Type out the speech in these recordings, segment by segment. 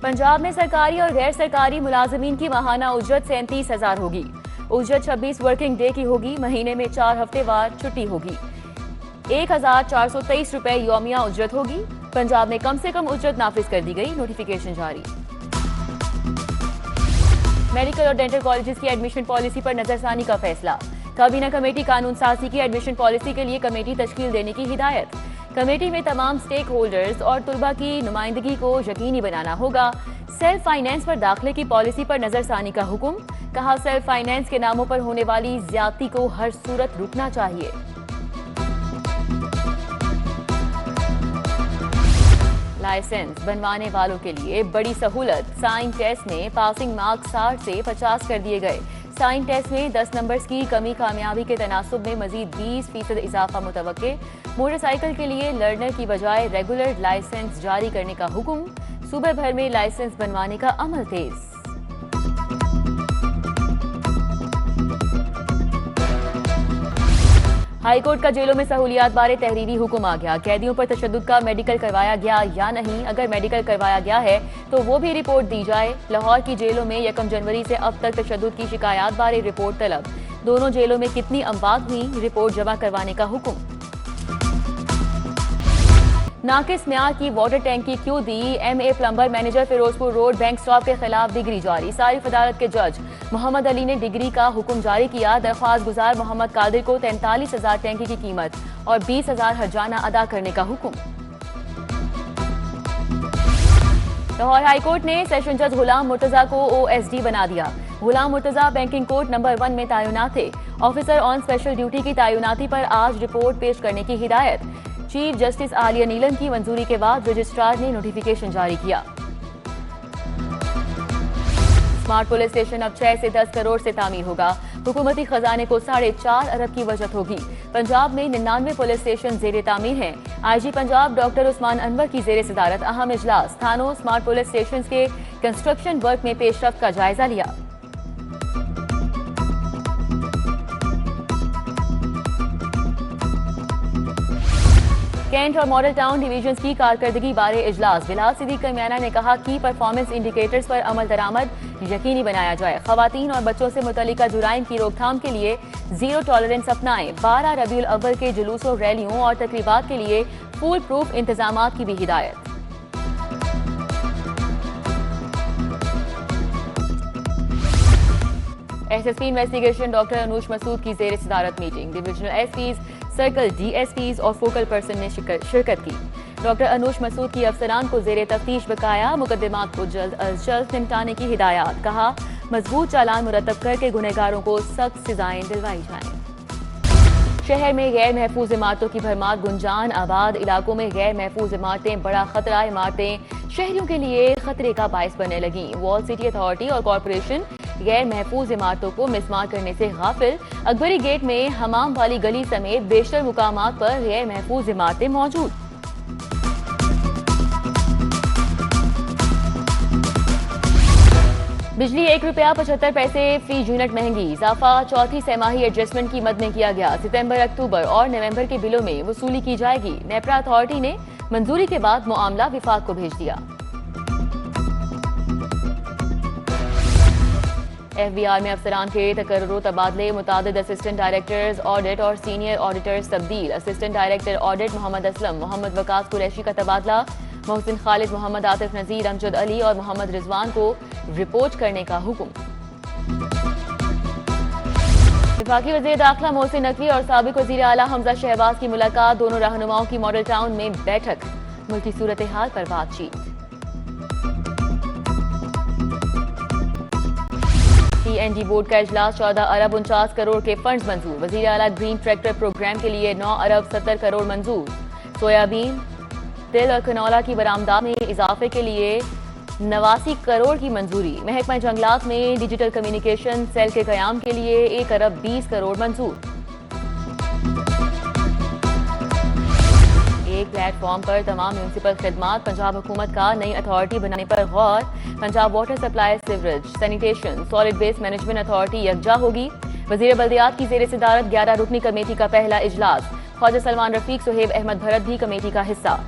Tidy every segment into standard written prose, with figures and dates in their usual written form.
पंजाब में सरकारी और गैर सरकारी मुलाजमीन की माहाना उजरत 37,000 होगी। उजरत 26 वर्किंग डे की होगी। महीने में 4 हफ्तेवार छुट्टी होगी। 1,423 रुपए यौमिया उजरत होगी। पंजाब में कम से कम उजरत नाफिज कर दी गई। नोटिफिकेशन जारी। मेडिकल और डेंटल कॉलेजेस की एडमिशन पॉलिसी पर नजरसानी का फैसला। काबीना कमेटी कानून साजी की एडमिशन पॉलिसी के लिए कमेटी तश्कील देने की हिदायत। कमेटी में तमाम स्टेक होल्डर्स और तुलबा की नुमाइंदगी को यकीनी बनाना होगा। सेल्फ फाइनेंस पर दाखिले की पॉलिसी पर नजरसानी का हुक्म। कहा, सेल्फ फाइनेंस के नामों पर होने वाली ज्यादती को हर सूरत रुकना चाहिए। लाइसेंस बनवाने वालों के लिए बड़ी सहूलत। साइन टेस्ट में पासिंग मार्क्स 60 से 50 कर दिए गए। साइन टेस्ट में 10 नंबर्स की कमी कामयाबी के तनासुब में मजीद 20% इजाफा मुतवक्के। मोटरसाइकिल के लिए लर्नर की बजाय रेगुलर लाइसेंस जारी करने का हुक्म। सूबे भर में लाइसेंस बनवाने का अमल तेज। हाईकोर्ट का जेलों में सहूलियात बारे तहरीरी हुक्म आ गया। कैदियों पर तशद्दुद का मेडिकल करवाया गया या नहीं, अगर मेडिकल करवाया गया है तो वो भी रिपोर्ट दी जाए। लाहौर की जेलों में 1 जनवरी से अब तक तशद्दुद की शिकायत बारे रिपोर्ट तलब। दोनों जेलों में कितनी अमवात हुई, रिपोर्ट जमा करवाने का हुक्म। नाकिस म्यार की वाटर टैंकी क्यों दी, MA plumber manager Firozpur road bank stop के खिलाफ डिग्री जारी। सारिफ अदालत के जज मोहम्मद अली ने डिग्री का हुक्म जारी किया। दरख्वास्त गुजार मोहम्मद कादिर को 43,000 टैंकी की कीमत और 20,000 हर्जाना अदा करने का हुक्म। लाहौर हाईकोर्ट ने सेशन जज गुलाम मुर्तजा को OSD बना दिया। गुलाम मुर्तजा बैंकिंग कोर्ट नंबर 1 में तैनात थे। ऑफिसर ऑन स्पेशल ड्यूटी की तैनाती पर आज रिपोर्ट पेश करने की हिदायत। चीफ जस्टिस आलिया नीलन की मंजूरी के बाद रजिस्ट्रार ने नोटिफिकेशन जारी किया। स्मार्ट पुलिस स्टेशन अब 6 से 10 करोड़ से तामीर होगा। हुकूमती खजाने को 4.5 अरब की बचत होगी। पंजाब में 99 पुलिस स्टेशन जेर तामीर हैं। IG पंजाब डॉक्टर उस्मान अनवर की जेर सदारत अहम इजलास। थानों स्मार्ट पुलिस स्टेशन के कंस्ट्रक्शन वर्क में पेशरफ्त का जायजा लिया। कैंट और मॉडल टाउन डिवीजन्स की कारकर्दगी बारे इजलास। बिलाल सिद्दीक कमियाना ने कहा कि परफॉर्मेंस इंडिकेटर्स पर अमल दरामद यकीनी बनाया जाए। खवातीन और बच्चों से मुतल्लिका जुराइम की रोकथाम के लिए जीरो टॉलरेंस अपनाएं। 12 रबीउल अव्वल के जुलूसों, रैलियों और तकरीबात के लिए फुल प्रूफ इंतजामात की भी हिदायत। SSP investigation doctor Anoosh Masood की जेर सदारत meeting. Divisional SPs, circle DSPs और फोकल पर्सन ने शिरकत की। डॉक्टर अनूश मसूद की अफसरान को जेर तफ्तीश बकाया मुकदमात को जल्द अज जल्द निपटाने की हिदायत। कहा, मजबूत चालान मुरतब करके गुनहगारों को सख्त सजाएं दिलवाई जाएं। शहर में गैर महफूज इमारतों की भरमार। गुंजान आबाद इलाकों में गैर महफूज इमारतें बड़ा खतरा। इमारतें शहरियों के लिए खतरे का बायस बनने लगी। वॉल सिटी अथॉरिटी और कॉरपोरेशन गैर महफूज इमारतों को मिसमार करने से गाफिल। अकबरी गेट में हमाम वाली गली समेत बेशतर मुकामात पर गैर महफूज इमारतें मौजूद। बिजली ₹1.75 फी यूनिट महंगी। इजाफा चौथी सैमाही एडजस्टमेंट की मद में किया गया। सितंबर, अक्टूबर और नवंबर के बिलों में वसूली की जाएगी। नेपरा अथॉरिटी ने मंजूरी के बाद मामला विफाक को भेज दिया। FBR में अफसरान के तकर्रुर तबादले। मुतादिद असिस्टेंट डायरेक्टर्स ऑडिट और सीनियर ऑडिटर्स तब्दील। Assistant director audit Mohammad Aslam, Mohammad Waqas Qureshi का तबादला। मोहसिन खालिद, मोहम्मद आतिफ नजीर, अमजद अली और मोहम्मद रिजवान को रिपोर्ट करने का हुक्म। वफाकी वज़ीर दाखिला मोहसिन नकवी और साबिक वज़ीर आला हमजा शहबाज की मुलाकात। दोनों रहनुमाओं की मॉडल टाउन में बैठक। मुल्की सूरत हाल पर बातचीत। TNG बोर्ड का इजलास। 14 अरब 49 करोड़ के फंड्स मंजूर। वज़ीर आला ग्रीन ट्रैक्टर प्रोग्राम के लिए 9 अरब 70 करोड़ मंजूर। सोयाबीन, तिल और कनौला की बरामदात में इजाफे के लिए 89 करोड़ की मंजूरी। महकमा जंगलात में डिजिटल कम्युनिकेशन सेल के कयाम के लिए 1 अरब 20 करोड़ मंजूर। एक प्लेटफॉर्म पर तमाम म्यूनिसिपल खिदमात। पंजाब हुकूमत का नई अथॉरिटी बनाने पर गौर। Punjab water supply, sewerage, sanitation, solid waste management authority यकजा होगी। वजीर बल्दियात की जेर सदारत 11 रुकनी कमेटी का पहला इजलास। ख्वाजा सलमान रफीक, सुहेब अहमद भरत भी कमेटी का हिस्सा।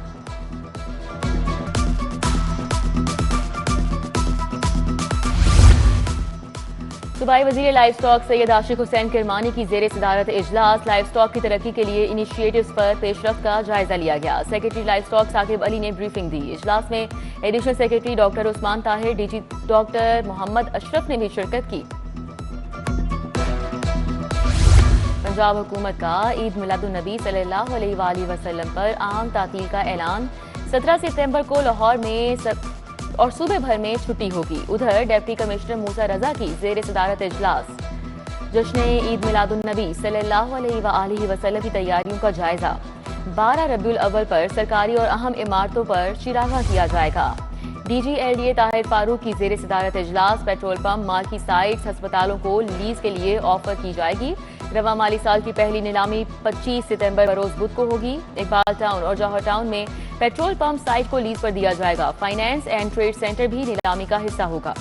सूबाई वजीर लाइफ स्टॉक सैयद आशिक हुसैन किरमानी की जेर सदारत इजलास लाइफ स्टॉक की तरक्की के लिए इनिशिएटिव्स पर पेशरफ्त का जायजा लिया गया। Secretary livestock Saqib Ali ने ब्रीफिंग दी। इजलास में additional secretary doctor Usman Tahir, DG doctor Mohammad Ashraf ने भी शिरकत की। पंजाब हुकूमत का ईद मिलादुन्नबी सल्लल्लाहु अलैहि वसल्लम पर आम तातील का ऐलान। 17 सितंबर को लाहौर में और सूबे भर में छुट्टी होगी। उधर डिप्टी कमिश्नर मूसा रजा की जेर सदारत इजलास जश्न ईद मिलादुन्नबी सल्लल्लाहु अलैहि वसल्लम की तैयारियों का जायजा। 12 रबीउल अव्वल पर सरकारी और अहम इमारतों पर चिरागा किया जाएगा। DGLDA ताहिर फारूक की जेर सदारत इजलास पेट्रोल पंप, मार्की साइट्स, अस्पतालों को लीज के लिए ऑफर की जाएगी। रवा माली साल की पहली नीलामी 25 सितंबर बरोज बुध को होगी। इकबाल टाउन और जौहर टाउन में पेट्रोल पंप साइट को लीज पर दिया जाएगा। फाइनेंस एंड ट्रेड सेंटर भी नीलामी का हिस्सा होगा।